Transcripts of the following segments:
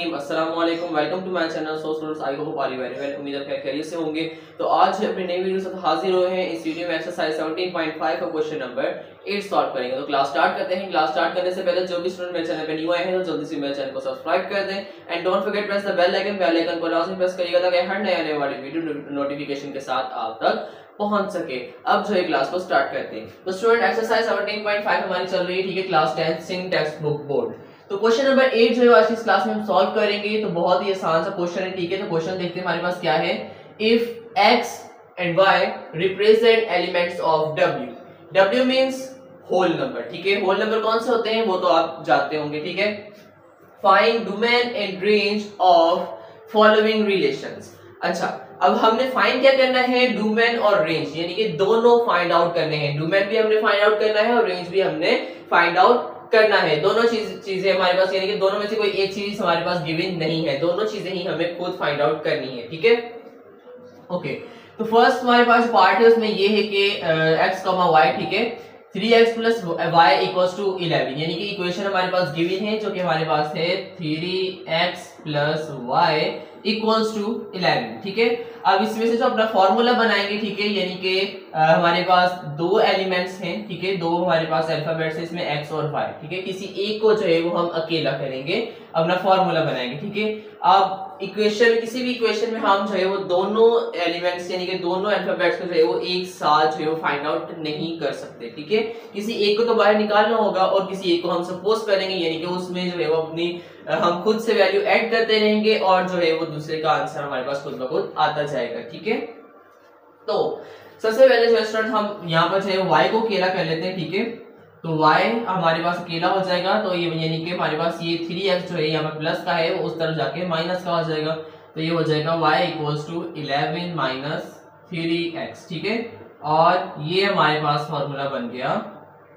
रहीम अस्सलाम वालेकुम welcome to my channel. So students I hope all very well, उम्मीद है खैरियत से होंगे। तो आज अपनी नई वीडियो से हाजिर हुए हैं। इस वीडियो में एक्सरसाइज 17.5 का क्वेश्चन नंबर 8 सॉल्व करेंगे। तो क्लास स्टार्ट करते हैं। क्लास स्टार्ट करने से पहले जो भी स्टूडेंट मेरे चैनल पे न्यू आए हैं तो जल्दी से मेरे चैनल को सब्सक्राइब कर दें and don't forget press the bell icon को लाजमी प्रेस करिएगा ताकि हर नए आने वाली वीडियो नोटिफिकेशन के साथ आप तक पहुंच सके। अब जो है क्लास को स्टार्ट करते हैं। तो स्टूडेंट एक्सरसाइज 17.5 हमारी चल रही है, ठीक है, class 10 Singh text book board. तो क्वेश्चन नंबर 8 जो है आज की इस क्लास में हम सॉल्व करेंगे। तो बहुत ही आसान सा क्वेश्चन है, ठीक है। तो क्वेश्चन देखते हैं हमारे पास क्या है। If x and y represent elements of w, w means whole number, ठीक है। होल नंबर कौन से होते हैं वो तो आप जानते होंगे, ठीक है। Find domain and range of following relations. अच्छा, अब हमने फाइंड क्या करना है, डोमेन और रेंज, यानी कि दोनों फाइंड आउट करने हैं। डोमेन भी हमने फाइंड आउट करना है और रेंज भी हमने फाइंड आउट करना है। दोनों चीजें हमारे पास, यानी कि दोनों में से कोई एक चीज हमारे पास गिवन नहीं है, दोनों चीजें ही हमें खुद फाइंड आउट करनी है, ठीक है। ओके, तो फर्स्ट हमारे पास पार्ट है उसमें ये है कि x, y, ठीक है, 3x plus y equals to 11, यानी कि इक्वेशन हमारे पास गिवन है जो कि हमारे पास है 3x plus y equals to 11, ठीक है। अब इसमें से जो अपना फॉर्मूला बनाएंगे, ठीक है, यानी कि हमारे पास दो एलिमेंट्स हैं, ठीक है, दो हमारे पास अल्फाबेट्स हैं इसमें x और y, ठीक है। किसी एक को जो है वो हम अकेला करेंगे, अपना फॉर्मूला बनाएंगे, ठीक है। अब इक्वेशन, किसी भी इक्वेशन में हम जो है वो दोनों एलिमेंट्स यानी कि दोनों अल्फाबेट्स को जो है वो एक साथ जो है वो फाइंड आउट नहीं कर सकते, ठीक है। किसी एक को तो बाहर निकालना होगा और किसी एक को हम सपोज करेंगे, यानी कि उसमें जो है वो अपनी हम खुद से वैल्यू ऐड करते रहेंगे और जो है वो दूसरे का आंसर हमारे पास खुद ब खुद आता जाएगा, ठीक है। तो सबसे पहले जो स्टूडेंट हम यहाँ पर जो है y को अकेला कर लेते हैं, ठीक है। तो y हमारे पास अकेला हो जाएगा, तो ये यानी कि हमारे पास ये 3x जो है यहाँ पर प्लस का है वो उस तरफ जाके माइनस का हो जाएगा, तो ये हो जाएगा y equals to 11 minus 3x, ठीक है। और ये हमारे पास फॉर्मूला बन गया,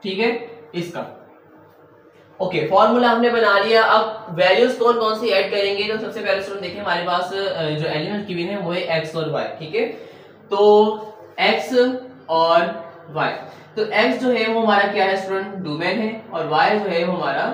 ठीक है, इसका। ओके, फॉर्मूला हमने बना लिया। अब वैल्यूज कौन कौन सी ऐड करेंगे, तो सबसे पहले स्टूडेंट देखिए हमारे पास जो एलिमेंट गिवन है वो है x और y, ठीक है। तो x और y, तो x जो है वो हमारा क्या है स्टूडेंट, डोमेन है, और y जो है वो हमारा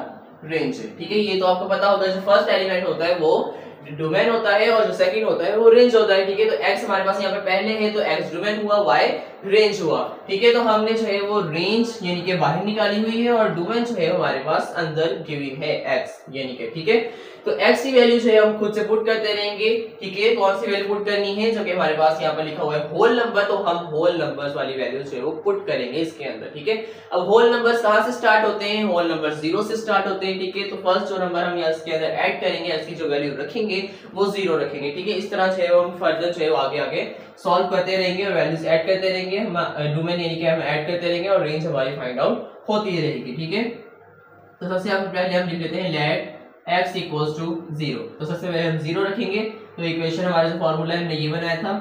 रेंज है, ठीक है। ये तो आपको पता होगा, जो फर्स्ट एलिमेंट होता है वो डोमेन होता है और जो सेकंड होता है वो रेंज होता है, ठीक है। तो x हमारे पास यहाँ पे पहले है तो x डोमेन हुआ, y रेंज हुआ, ठीक है। तो हमने जो है वो रेंज यानी कि बाहर निकाली हुई है और डोमेन जो है हमारे पास अंदर गिवन है x, यानी कि, ठीक है। तो x की वैल्यू जो है हम खुद से पुट करते रहेंगे, ठीक है। कौन सी वैल्यू पुट करनी है, जो कि हमारे पास यहाँ पर लिखा हुआ है होल नंबर, तो हम होल नंबर्स वाली वैल्यू जो है वो पुट करेंगे इसके अंदर, ठीक है। अब होल नंबर्स कहाँ से स्टार्ट होते हैं, होल नंबर 0 से स्टार्ट होते हैं, ठीक है। तो फर्स्ट जो नंबर हम यहाँ इसके अंदर ऐड करेंगे, इसकी जो वैल्यू रखेंगे वो 0 रखेंगे, ठीक है। इस तरह जो है हम फर्दर जो है आगे आगे सॉल्व करते रहेंगे और वैल्यूज ऐड करते रहेंगे, हम डोमेन यानी कि हम ऐड करते रहेंगे और रेंज हमारी फाइंड आउट होती रहेगी, ठीक है। तो सबसे पहले हम लिख लेते हैं लेट x इक्वल्स टू 0। तो सबसे पहले हम 0 रखेंगे, तो इक्वेशन हमारा जो फॉर्मूला है हमने ये बनाया था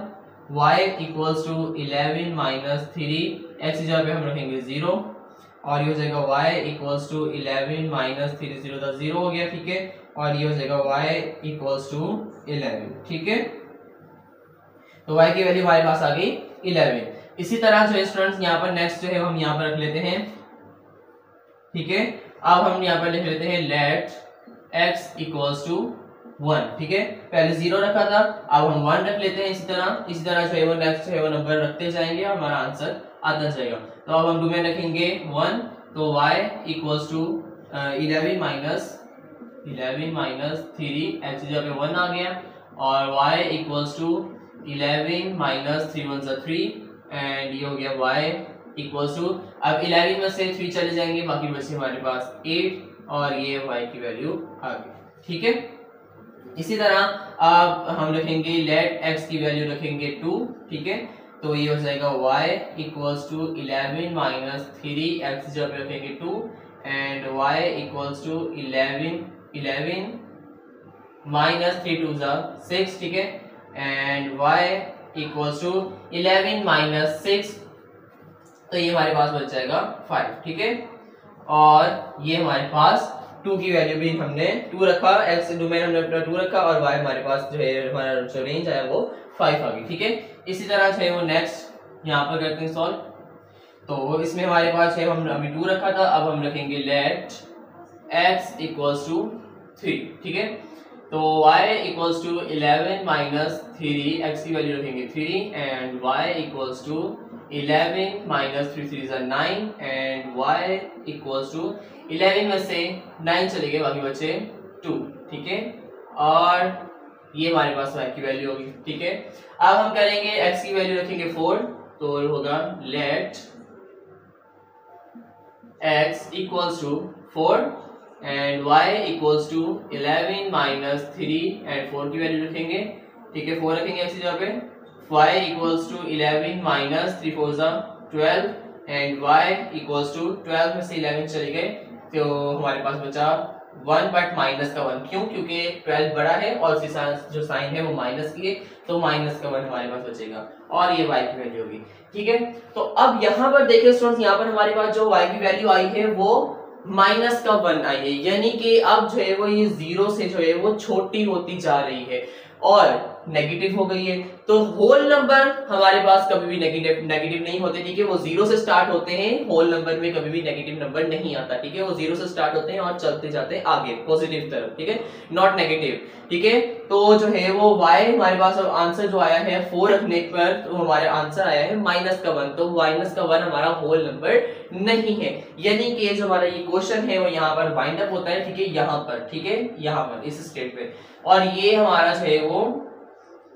y equals to 11 minus 3, x की जगह पे हम रखेंगे 0 और ये हो जाएगा y इक्वल्स टू 11 माइनस 3, 0 था 0 हो गया, ठीक है। और ये हो जाएगा y इक्वल्स टू 11, ठीक है। तो y की वैल्यू हमारे पास आ गई 11। इसी तरह जो स्टूडेंट्स यहाँ पर नेक्स्ट जो है हम यहाँ पर रख लेते हैं, ठीक है। अब हम यहाँ पर लिख लेते हैं लेट x इक्वल्स टू 1, ठीक है। पहले 0 रखा था, अब हम 1 रख लेते हैं। इसी तरह जो है वो नेक्स्ट जो है वो नंबर रखते जाएंगे और हमारा आंसर आता जाएगा। तो अब हम डोमेन रखेंगे 1, तो y equals to 11 minus 3, x की जगह पे 1 आ गया, और y equals to 11 minus 3 1 3, and ये हो गया y इक्वल्स टू, अब 11 में से 3 चले जाएंगे, बाकी बचे हमारे पास 8 और ये y की वैल्यू आ गई, ठीक है। इसी तरह अब हम रखेंगे लेट x की वैल्यू रखेंगे 2, ठीक है। तो ये हो जाएगा y equals to 11 minus 3, x की जगह पे रखेंगे 2 and y equals to 11 minus 3 2 6, ठीक है। And y equals to 11 minus 6, तो ये हमारे पास बच जाएगा 5, ठीक है। और ये हमारे पास 2 की वैल्यू भी हमने 2 रखा, x डोमेन हमने अपना 2 रखा और y हमारे पास जो है हमारा जो रेंज आया वो 5 आ गई, ठीक है। इसी तरह जो है वो नेक्स्ट यहाँ पर करते हैं सॉल्व। तो इसमें हमारे पास है, हम अभी 2 रखा था, अब हम रखेंगे लेट x इक्वल्स टू 3, ठीक है। तो y equals to 11 minus 3, x की वैल्यू रखेंगे 3 and y equals to 11 minus 3 3 is 9 and y equals to 11 में से 9 चले गए, बाकी बचे 2, ठीक है। और ये हमारे पास y की वैल्यू होगी, ठीक है। अब हम करेंगे x की वैल्यू रखेंगे 4, तो होगा let x equals to 4 and y equals to 11 minus 3 and 4 की वैल्यू रखेंगे, ठीक है। 4 रखेंगे x की जगह पे, y equals to 11 minus 3 4 12 and y equals to 12 में से 11 चले गए, तो हमारे पास बचा 1 बट माइनस का 1, क्यों? क्योंकि 12 बड़ा है और उसकी जो साइन है वो माइनस की है, तो माइनस का 1 हमारे पास बचेगा और ये y की वैल्यू होगी, ठीक है। तो अब यहाँ पर देखिए स्टूडेंट्स, यहाँ पर हमारे पास जो y की वैल्यू आई है वो माइनस का 1 आई है, यानी कि अब जो है वो ये 0 से जो है वो छोटी होती जा रही है और नेगेटिव हो गई है। तो होल नंबर हमारे पास कभी भी नेगेटिव नहीं होते, ठीक है। वो 0 से स्टार्ट होते हैं, होल नंबर में कभी भी नेगेटिव नंबर नहीं आता, ठीक है। वो 0 से स्टार्ट होते हैं और चलते जाते हैं आगे पॉजिटिव तरफ, ठीक है, नॉट नेगेटिव, ठीक है। तो जो है वो y हमारे पास आंसर जो आया है 4 रखने पर, तो हमारे आंसर आया है माइनस का 1, तो माइनस का 1 हमारा होल नंबर नहीं है, यानी कि जो हमारा ये क्वेश्चन है वो यहाँ पर वाइंड अप होता है, ठीक है, यहाँ पर, ठीक है, यहाँ पर इस स्टेट पे, और ये हमारा जो है वो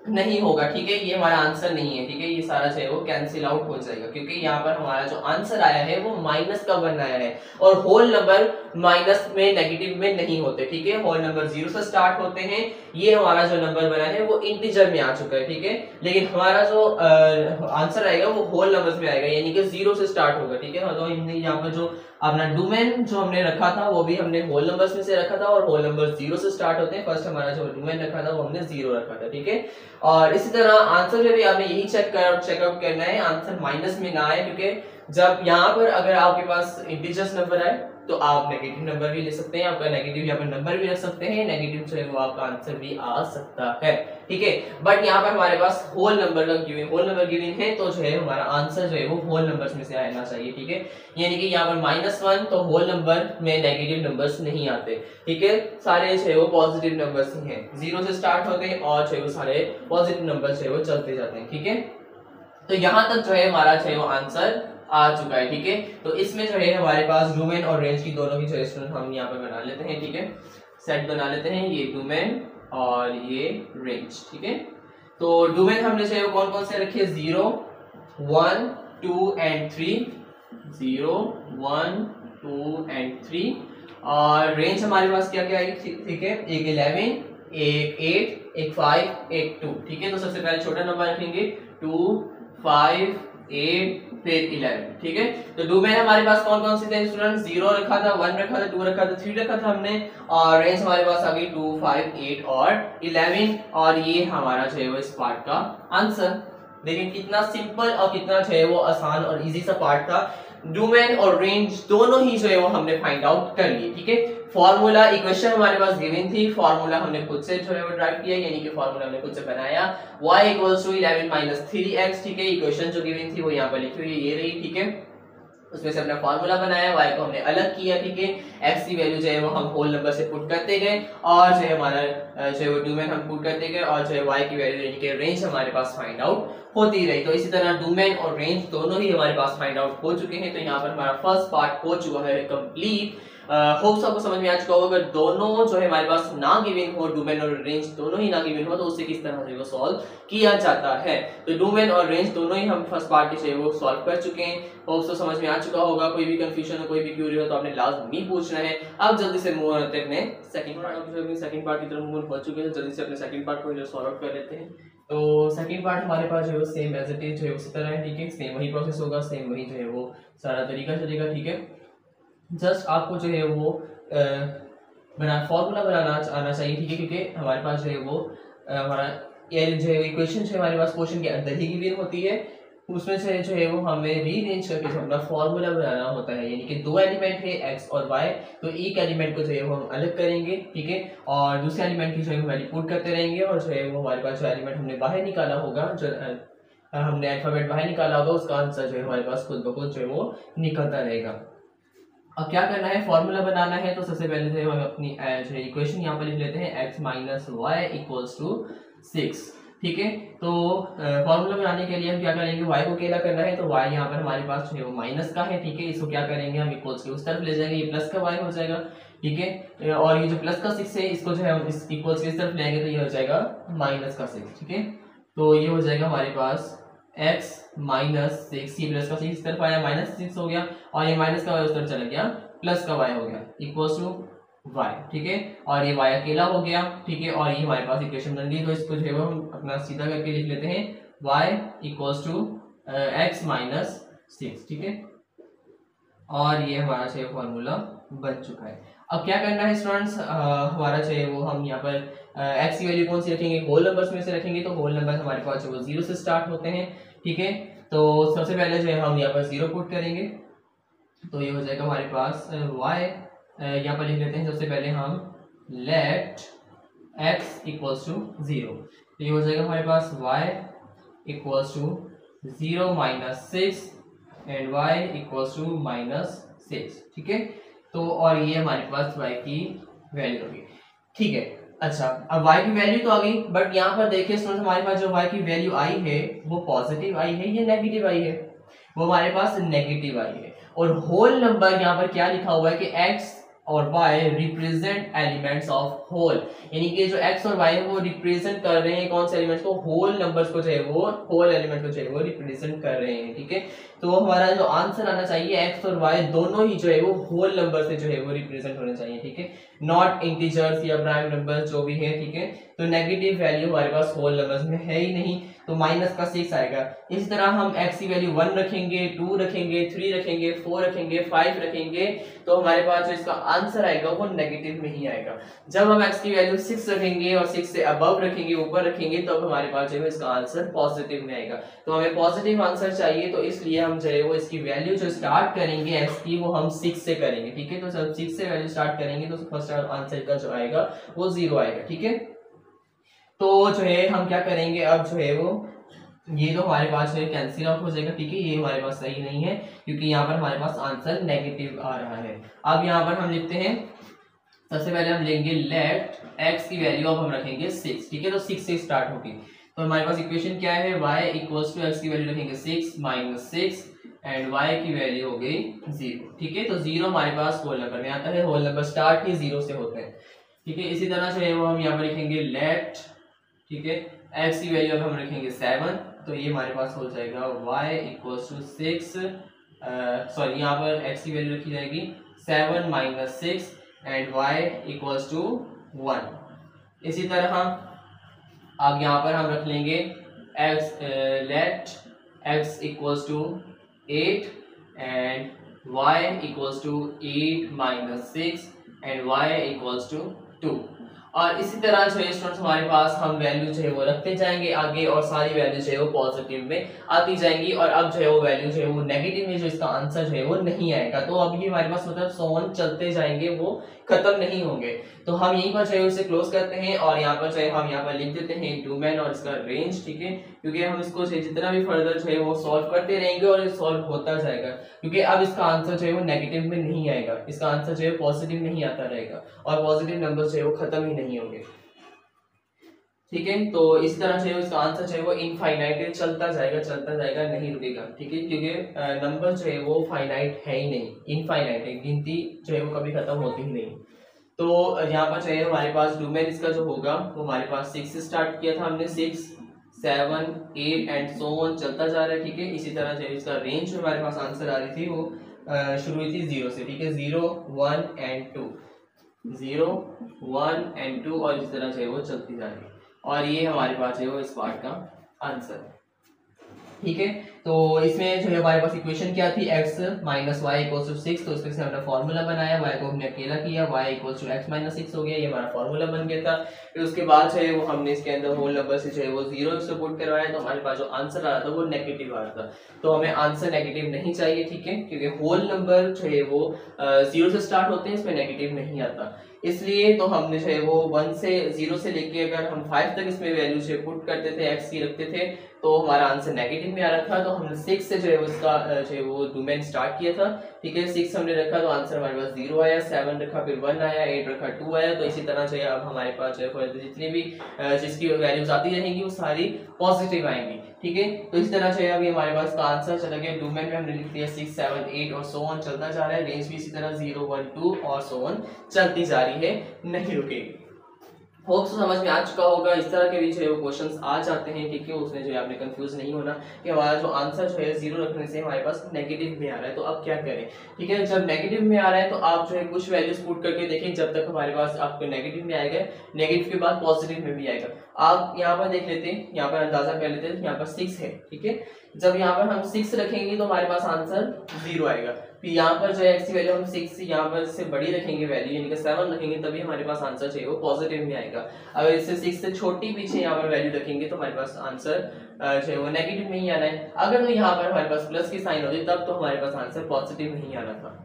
नहीं होगा, ठीक है, ये हमारा आंसर नहीं है, ठीक है। ये सारा जो है वो कैंसिल आउट हो जाएगा, क्योंकि यहाँ पर हमारा जो आंसर आया है वो माइनस का 1 आया है और होल नंबर माइनस में नेगेटिव में नहीं होते, ठीक है। होल नंबर 0 से स्टार्ट होते हैं, ये हमारा जो नंबर बना है वो इंटीजर में आ चुका है, ठीक है, लेकिन हमारा जो आंसर आएगा वो होल नंबर्स में आएगा, यानी कि 0 से स्टार्ट होगा, ठीक है। तो हमने यहाँ पर जो अपना डोमेन जो हमने रखा था वो भी हमने होल नंबर्स में से रखा था और होल नंबर 0 से स्टार्ट होते हैं। फर्स्ट हमारा जो डोमेन रखा था वो हमने 0 रखा था, ठीक है। और इसी तरह आंसर में भी आपने यही चेकआउट करना है, आंसर माइनस में ना आए, क्योंकि जब यहाँ पर अगर आपके पास इंटीजर्स नंबर आए तो आप नेगेटिव नंबर भी ले सकते हैं, आपका नेगेटिव यहाँ पर नंबर भी रख सकते हैं, नेगेटिव जो है वो आपका आंसर भी आ सकता है, ठीक है। बट यहाँ पर हमारे पास होल नंबर का गिवन है, तो जो है हमारा आंसर जो है वो होल नंबर्स में से आना चाहिए, ठीक है। यानी कि यहाँ पर -1 तो होल नंबर में नेगेटिव नंबर्स नहीं आते, ठीक है, सारे जो है वो पॉजिटिव नंबर्स ही हैं, 0 से स्टार्ट होते हैं और जो है वो सारे पॉजिटिव नंबर्स जो है वो चलते जाते हैं, ठीक है। तो यहाँ तक जो है हमारा जो है वो आंसर आ चुका है, ठीक है। तो इसमें जो है हमारे पास डोमेन और रेंज की दोनों की जो स्टूडेंट हम यहाँ पर बना लेते हैं, ठीक है, सेट बना लेते हैं, ये डोमेन और ये रेंज, ठीक है। तो डोमेन हमने जो है कौन कौन से रखे, 0 1 2 एंड 3, 0 1 2 एंड 3, और रेंज हमारे पास क्या क्या है, ठीक है, एक 11 एक 8 एक 5 एक 2, ठीक है। तो सबसे पहले छोटा नंबर रखेंगे 2 5 8 फिर 11, ठीक है। तो डोमेन हमारे पास कौन कौन से थे स्टूडेंट, 0 रखा था, 1 रखा था, 2 रखा था, 3 रखा था हमने, और रेंज हमारे पास आ गई 2 5 8 और 11, और ये हमारा जो है वो इस पार्ट का आंसर। लेकिन कितना सिंपल और कितना जो है वो आसान और इजी सा पार्ट था। डोमेन और रेंज दोनों ही जो है वो हमने फाइंड आउट कर लिए, ठीक है। फॉर्मूला इक्वेशन हमारे पास गिवन थी, फॉर्मूला हमने खुद से जो है वो ड्राइव किया, यानी कि फॉर्मूला हमने खुद से बनाया, y = 11 - 3x, ठीक है। इक्वेशन जो गिवन थी वो यहाँ पर लिखी हुई ये रही, ठीक है। उसमें से अपना फॉर्मूला बनाया, y को हमने अलग किया, ठीक है। x की वैल्यू जो है वो हम होल नंबर से पुट करते गए और जो है हमारा जो है वो डोमेन हम पुट करते गए और जो है y की वैल्यू यानी कि रेंज हमारे पास फाइंड आउट होती रही। तो इसी तरह डोमेन और रेंज दोनों ही हमारे पास फाइंड आउट हो चुके हैं। तो यहाँ पर हमारा फर्स्ट पार्ट हो चुका है कंप्लीट। होप्स आपको समझ में आ चुका होगा। अगर दोनों जो है हमारे पास ना गिवन हो, डोमेन और रेंज दोनों ही ना गिवन हो, तो उससे किस तरह से वो सॉल्व किया जाता है। तो डोमेन और रेंज दोनों ही हम फर्स्ट पार्ट के वो सॉल्व कर चुके हैं। होप्स तो समझ में आ चुका होगा। कोई भी कंफ्यूजन हो, कोई भी क्यूरी हो तो आपने लाजमी पूछना है। अब जल्दी से मूव करते हैं अपने सेकंड पार्ट की तरफ मूव हो चुके हैं। जल्दी से अपने सेकंड पार्ट को जो सॉल्व आउट कर लेते हैं। तो सेकंड पार्ट हमारे पास जो है सेम एज इट इज जो है उसी तरह है, ठीक है। सेम वही प्रोसेस होगा, सेम वही जो है वो सारा तरीका चलेगा, ठीक है। जस्ट आपको जो है वो फॉर्मूला बनाना आना चाहिए, ठीक है, क्योंकि हमारे पास जो है वो हमारा जो है इक्वेशन जो है हमारे पास क्वेश्चन के अंदर ही गिवन होती है। उसमें से जो है वो हमें रीअरेंज करके अपना फॉर्मूला बनाना होता है। यानी कि दो एलिमेंट है x और y, तो एक एलिमेंट को जो है वो हम अलग करेंगे, ठीक है, और दूसरे एलिमेंट की जो है वैल्यू पुट करते रहेंगे और जो है वो हमारे पास जो एलिमेंट हमने बाहर निकाला होगा, जो हमने अल्फाबेट बाहर निकाला होगा, उसका आंसर जो है हमारे पास खुद ब खुद जो है वो निकलता रहेगा। अब क्या करना है, फॉर्मूला बनाना है। तो सबसे पहले से हम अपनी जो इक्वेशन यहाँ पर लिख लेते हैं, x minus y equals to 6। ठीक है, तो फॉर्मूला बनाने के लिए हम क्या करेंगे, y को अकेला करना है, तो y यहाँ पर हमारे पास जो है वो माइनस का है। ठीक है, इसको क्या करेंगे हम इक्वल्स के उस तरफ ले जाएंगे, ये प्लस का y हो जाएगा। ठीक है, और ये जो प्लस का 6 है इसको जो है हम इस इक्वल्स के इस तरफ लेंगे, तो ये हो जाएगा माइनस का 6। ठीक है, तो ये हो जाएगा हमारे पास x माइनस 6, ये प्लस का 6 इस तरफ आया, माइनस 6 हो गया, और ये माइनस का y उस तरफ चला गया, प्लस का y हो गया, इक्वल्स टू y। ठीक है, और ये y अकेला हो गया। ठीक है, और ये हमारे पास इक्वेशन बन गई, तो इसको जो है वो हम अपना सीधा करके लिख लेते हैं, y equals to x minus 6। ठीक है, और ये हमारा जो है फॉर्मूला बन चुका है। अब क्या करना है स्टूडेंट्स, हमारा जो है वो हम यहाँ पर x की वैल्यू कौन सी रखेंगे, होल नंबर्स में से रखेंगे। तो होल नंबर हमारे पास जो वो 0 से स्टार्ट होते हैं। ठीक है, तो सबसे पहले जो है हम यहाँ पर 0 पुट करेंगे, तो ये हो जाएगा हमारे पास y, यहाँ पर लिख लेते हैं सबसे पहले हम लेट x इक्वल्स टू 0। तो ये हो जाएगा हमारे पास y equals to 0 minus 6 and y equals to minus 6। ठीक है, तो और ये हमारे पास y की वैल्यू होगी। ठीक है, अच्छा अब y की वैल्यू तो आ गई, बट यहाँ पर देखिए स्टूडेंट्स हमारे पास जो y की वैल्यू आई है वो पॉजिटिव आई है या नेगेटिव आई है, वो हमारे पास नेगेटिव आई है। और होल नंबर यहाँ पर क्या लिखा हुआ है कि x और y represent elements of whole, यानी कि जो x और y है वो रिप्रेजेंट कर रहे हैं कौन से एलिमेंट्स को, होल नंबर्स को जो है वो, होल एलिमेंट को जो है वो रिप्रेजेंट कर रहे हैं। ठीक है, तो हमारा जो आंसर आना चाहिए x और y दोनों ही जो है वो होल नंबर से जो है वो रिप्रेजेंट होने चाहिए। ठीक है, नॉट इंटीजर्स या प्राइम नंबर्स जो भी है। ठीक है, तो नेगेटिव वैल्यू हमारे पास होल नंबर्स में है ही नहीं, तो माइनस का 6 आएगा। इसी तरह हम x की वैल्यू 1 रखेंगे, 2 रखेंगे, 3 रखेंगे, 4 रखेंगे, 5 रखेंगे, तो हमारे पास जो इसका आंसर आएगा वो नेगेटिव में ही आएगा। जब हम x की वैल्यू 6 रखेंगे और 6 से अबव रखेंगे, ऊपर रखेंगे, तो अब हमारे पास जो है इसका आंसर पॉजिटिव में आएगा। तो हमें पॉजिटिव आंसर चाहिए, तो इसलिए हम जो है वो इसकी वैल्यू जो स्टार्ट करेंगे x की वो हम 6 से करेंगे। ठीक है, तो जब 6 से वैल्यू स्टार्ट करेंगे तो फर्स्ट आंसर का जो आएगा वो 0 आएगा। ठीक है, तो जो है हम क्या करेंगे, अब जो है वो ये तो हमारे पास है कैंसिल आउट हो जाएगा। ठीक है, ये हमारे पास सही नहीं है क्योंकि यहाँ पर हमारे पास आंसर नेगेटिव आ रहा है। अब यहाँ पर हम लिखते हैं, सबसे पहले हम लेंगे लेट x की वैल्यू अब हम रखेंगे 6। ठीक है, तो 6 से स्टार्ट होगी, तो हमारे पास इक्वेशन क्या है, y इक्वल्स टू x की वैल्यू रखेंगे 6 माइनस 6 एंड y की वैल्यू हो गई 0। ठीक है, तो 0 हमारे पास होल नंबर में आता है, होल नंबर स्टार्ट ही 0 से होते हैं। ठीक है, इसी तरह से वो हम यहाँ पर लिखेंगे लेट, ठीक है, x की वैल्यू अब हम रखेंगे 7, तो ये हमारे पास हो जाएगा y इक्वल्स टू 6, सॉरी यहाँ पर x की वैल्यू रखी जाएगी 7 minus 6 and y equals to 1। इसी तरह अब यहाँ पर हम रख लेंगे x, let x equals to 8 and y equals to 8 minus 6 and y equals to 2। और इसी तरह जो है स्टूडेंट्स हमारे पास हम वैल्यू जो है वो रखते जाएंगे आगे, और सारी वैल्यू जो है वो पॉजिटिव में आती जाएंगी, और अब जो है वो वैल्यू जो है वो नेगेटिव में जो इसका आंसर जो है वो नहीं आएगा। तो अब ये हमारे पास मतलब सोन चलते जाएंगे, वो खत्म नहीं होंगे। तो हम यहीं पर जो है उसे क्लोज करते हैं, और यहाँ पर जो है हम यहाँ पर लिख देते हैं डोमेन और इसका रेंज। ठीक है, क्योंकि हम इसको जितना भी फर्दर जो है वो सॉल्व करते रहेंगे और ये सॉल्व होता जाएगा, क्योंकि अब इसका आंसर जो है वो नेगेटिव में नहीं आएगा, इसका आंसर जो है पॉजिटिव नहीं आता रहेगा, और पॉजिटिव नंबर जो है वो खत्म ही नहीं होंगे। ठीक है, तो इस तरह से इसका आंसर जो है वो इनफाइनाइट चलता जाएगा, नहीं रुकेगा। ठीक है, क्योंकि नंबर जो है वो फाइनाइट है ही नहीं, इनफाइनाइट है, गिनती जो है वो कभी खत्म होती ही नहीं। तो यहाँ पर जो है हमारे पास डोमेन इसका जो होगा वो हमारे पास 6 से स्टार्ट किया था हमने, 6 7 8 एंड सो ऑन चलता जा रहा है। ठीक है, इसी तरह जो इसका रेंज जो हमारे पास आंसर आ रही थी वो शुरू हुई थी 0 से। ठीक है, 0 1 एंड 2, 0 1 एंड 2, और इस तरह से वो चलती जा रही है, और ये हमारे पास है वो इस पार्ट का आंसर है। ठीक है, तो इसमें जो है हमारे पास इक्वेशन क्या थी, x minus y equals to 6, तो इसके हमने फॉर्मूला बनाया, y को हमने अकेला किया, y equals to x minus 6 हो गया, ये हमारा फॉर्मूला बन गया था। फिर उसके बाद जो है वो हमने इसके अंदर होल नंबर से जो है वो 0 से पुट करवाया, तो हमारे पास जो आंसर आ रहा था वो नेगेटिव आ रहा था, तो हमें आंसर नेगेटिव नहीं चाहिए। ठीक है, क्योंकि होल नंबर जो है वो 0 से स्टार्ट होते हैं, इसमें नेगेटिव नहीं आता। इसलिए तो हमने जो है वो 1 से 0 से लेके अगर हम 5 तक इसमें वैल्यू जो पुट करते थे, एक्स की रखते थे, तो हमारा आंसर नेगेटिव में आ रहा था। तो हमने 6 से जो है उसका जो है वो डोमेन स्टार्ट किया था, ठीक है। 6 हमने रखा तो आंसर हमारे पास 0 आया, 7 रखा फिर 1 आया, 8 रखा 2 आया। तो इसी तरह जो है अब हमारे पास जो है जितनी भी जिसकी वैल्यूज आती रहेंगी वो सारी पॉजिटिव आएंगी, ठीक है। तो इस तरह से अभी हमारे पास का आंसर चला गया। डोमेन में हमने लिख दिया 6, 7, 8 और सो ऑन चलता जा रहा है। रेंज भी इसी तरह 0, 1, 2 और सो ऑन चलती जा रही है, नहीं रुकेगी। होप तो समझ में आ चुका होगा। इस तरह के भी जो है वो क्वेश्चंस आ जाते हैं, ठीक है। उसमें जो है आपने कंफ्यूज नहीं होना कि हमारा जो आंसर जो है 0 रखने से हमारे पास नेगेटिव में आ रहा है, तो अब क्या करें, ठीक है। जब नेगेटिव में आ रहा है तो आप जो है कुछ वैल्यूज पुट करके देखें, जब तक हमारे पास आपको नेगेटिव में आएगा, नेगेटिव के बाद पॉजिटिव में भी आएगा। आप यहाँ पर देख लेते हैं, यहाँ पर अंदाजा कर लेते हैं, यहाँ पर 6 है, ठीक है। जब यहाँ पर हम 6 रखेंगे तो हमारे पास आंसर 0 आएगा। फिर यहाँ पर जो है एक्स की वैल्यू हम 6 यहाँ पर से बड़ी रखेंगे वैल्यू, यानी कि 7 रखेंगे, तभी हमारे पास आंसर जो है वो पॉजिटिव में आएगा। अगर इससे 6 से छोटी पीछे यहाँ पर वैल्यू रखेंगे तो हमारे पास आंसर जो है वो नेगेटिव में ही आना है। अगर तो यहाँ पर हमारे पास प्लस की साइन होती तब तो हमारे पास आंसर पॉजिटिव नहीं आना था,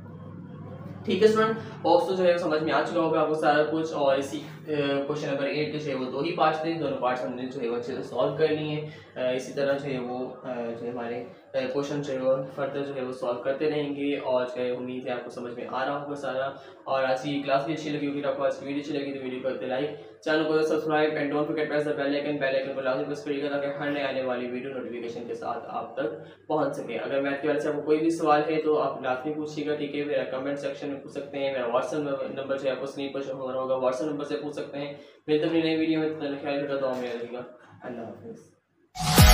ठीक है स्टूडेंट। होप्स तो जो है समझ में आ चुका होगा आपको सारा कुछ। और इसी क्वेश्चन नंबर 8 के जो है वो 2 ही पार्ट्स थे, दोनों पार्ट्स हमने जो है वो अच्छे से सॉल्व कर लिए। इसी तरह जो है वो जो है हमारे क्वेश्चन जो है वो फर्दर जो है वो सॉल्व करते रहेंगे। और जो है उम्मीद है आपको समझ में आ रहा होगा सारा। और आज की क्लास भी अच्छी लगी होगी, आपको आज की वीडियो अच्छी लगी तो वीडियो को करते लाइक, चैनल को subscribe and don't forget press the bell icon को लाजमी प्रेस करिएगा ताकि हर नए आने वाली वीडियो नोटिफिकेशन के साथ आप तक पहुंच सके। अगर मैथ के बारे से आपको कोई भी सवाल है तो आप लाजमी पूछिएगा, ठीक है। मेरा कमेंट सेक्शन में पूछ सकते हैं, मेरा व्हाट्सएप नंबर जो है आपको स्क्रीन पर शो हो रहा होगा, व्हाट्सएप नंबर से पूछ सकते हैं। मिलते हैं नई वीडियो में, ख्याल रखिएगा, दुआ में रखिएगा। अल्लाह हाफिज़।